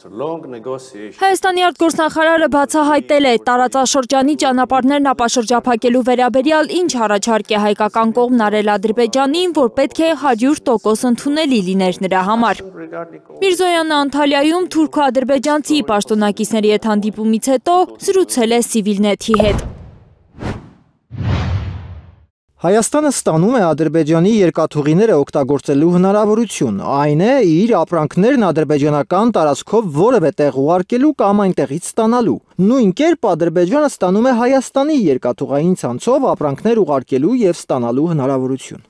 Հայաստանի արտգործնախարարը բացահայտել է տարածաշրջանի ճանապարհներն ապաշրջափակելու վերաբերյալ ինչ առաջարկ է հայկական կողմն արել Ադրբեջանին, որ պետք է 100% ընդունելի լիներ նրա համար։ Միրզոյանը Անտալիայում թուրքո-ադրբեջանցի պաշտոնակիցների հետ հանդիպումից հետո զրուցել է Civilnet-ի հետ։ Հայաստանը ստանում է Ադրբեջանի երկաթուղիները օգտագործելու հնարավորություն, այն է իր ապրանքներն ադրբեջանական տարածքով որևէ տեղ ուղարկելու կամ այնտեղից ստանալու։ Նույն կերպ Ադրբեջանը ստանում է Հայաստանի երկաթուղային ցանցով ապրանքներ ուղարկելու եւ ստանալու հնարավորություն։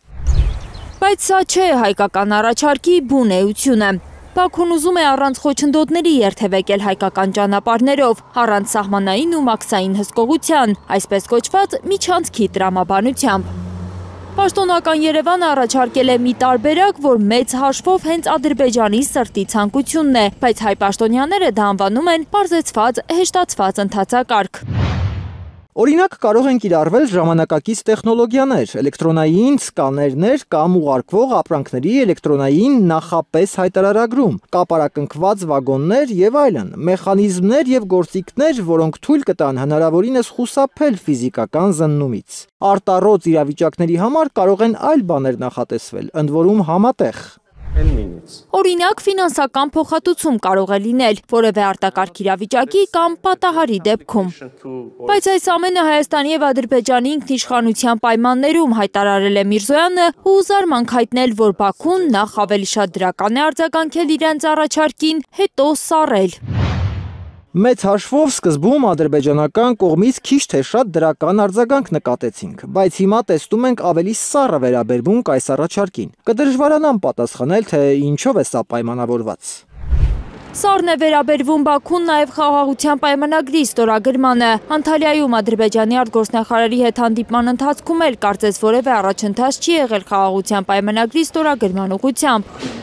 Բայց սա չէ հայկական առաջարկի բուն էությունը։ Բաքուն ուզում է առանց խոչընդոտների երթևեկել հայկական ճանապարհներով, առանց սահմանային ու մաքսային հսկողության, այսպես կոչված միջանցքի տրամաբանությամբ։ Պաշտոնական Երևանը առաջարկել է մի տարբերակ, որ մեծ հաշվով հենց Ադրբեջանի սրտի ցանկությունն է, բայց հայ պաշտոնյաները դա անվանում են պարզեցված, հեշտացված ընթացակարգ։ Օրինակ կարող են կիրառվել ժամանակակից տեխնոլոգիաներ, էլեկտրոնային սկաներներ կամ ուղարկվող ապրանքների էլեկտրոնային նախապես հայտարարագրում, կապարակնքված վագոններ եւ այլն, մեխանիզմներ եւ գործիքներ, որոնք թույլ կտան հնարավորինս խուսափել ֆիզիկական զննումից։ Արտառոց իրավիճակների համար կարող են այլ բաներ նախատեսվել, ընդ որում համատեղ։ Օրինակ ֆինանսական փոխհատուցում կարող է լինել որևէ արտակարգ իրավիճակի կամ պատահարի դեպքում։ Բայց այս ամենը Հայաստանի եւ Ադրբեջանի ինքնիշխանության պայմաններում հայտարարել է Միրզոյանը ու զարմանք հայտնել, որ Բաքուն նախ ավելի շատ դրական է արձագանքել իրենց առաջարկին, հետո սառել։ Մեծ հաշվով սկզբում ադրբեջանական կողմից քիչ թե շատ դրական արձագանք նկատեցինք, բայց հիմա տեսնում ենք ավելի սառը վերաբերմունք այս առաջարկին։ Կդժվարանամ պատասխանել, թե ինչով է սա պայմանավորված։ Սառն է վերաբերվում Բաքուն նաև խաղաղության պայմանագրի ստորագրմանը։ Անտալիայում Ադրբեջանի արտգործնախարարի հետ հանդիպման ընթացքում էլ կարծես որևէ առաջընթաց չի եղել խաղաղության պայմանագրի ստորագրման ուղղությամբ։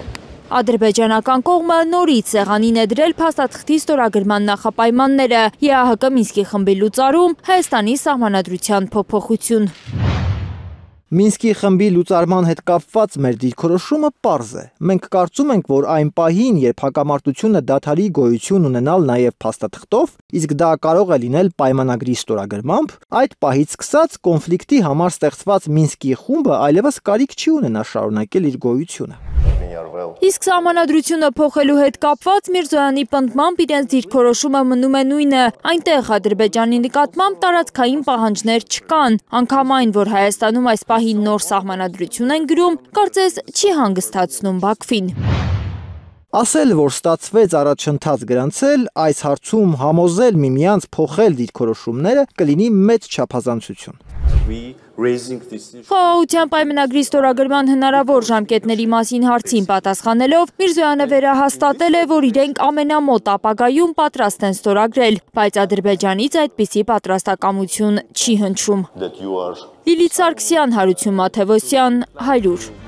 Ադրբեջանական կողմը նորից սեղանին է դրել փաստաթղթի ստորագրման նախապայմանները, ԵԱՀԿ Մինսկի խմբի լուծարում, Հայաստանի սահմանադրության փոփոխություն։ Մինսկի խմբի լուծարման հետ կապված մեր դիրքորոշումը պարզ է։ Մենք կարծում ենք, որ այն պահին, երբ հակամարտությունը դադարի գոյություն ունենալ նաև փաստաթղթով, իսկ դա կարող է լինել պայմանագրի ստորագրմամբ, այդ պահից սկսած կոնֆլիկտի համար ստեղծված Մինսկի խումբը այլևս կարիք չի ունենա շարունակել իր գոյությունը։ Իսկ սահմանադրությունը փոխելու հետ կապված Միրզոյանի պնդմամբ իրենց դիրքորոշումը մնում է նույնը, այնտեղ Ադրբեջանի նկատմամբ տարածքային պահանջներ չկան, անգամ այն, որ Հայաստանում այս պահին նոր սահմանադրություն են գրում, կարծես չի հանգստացնում Բաքվին։ Ասել, որ ստացվեց առաջընթաց գրանցել, այս հարցում համոզել միմյանց փոխել դիրքորոշումները կլինի մեծ չափազանցություն։ Խաղաղության պայմանագրի ստորագրման հնարավոր ժամկետների մասին հարցին պատասխանելով, Միրզոյանը վերահաստատել է, որ իրենք ամենամոտ ապագայում պատրաստ են ստորագրել, բայց Ադրբեջանից այդպիսի պատրաստակամություն չի հնչում։ Լիլիթ Սարգսյան, Հարություն Մաթևոսյան, 100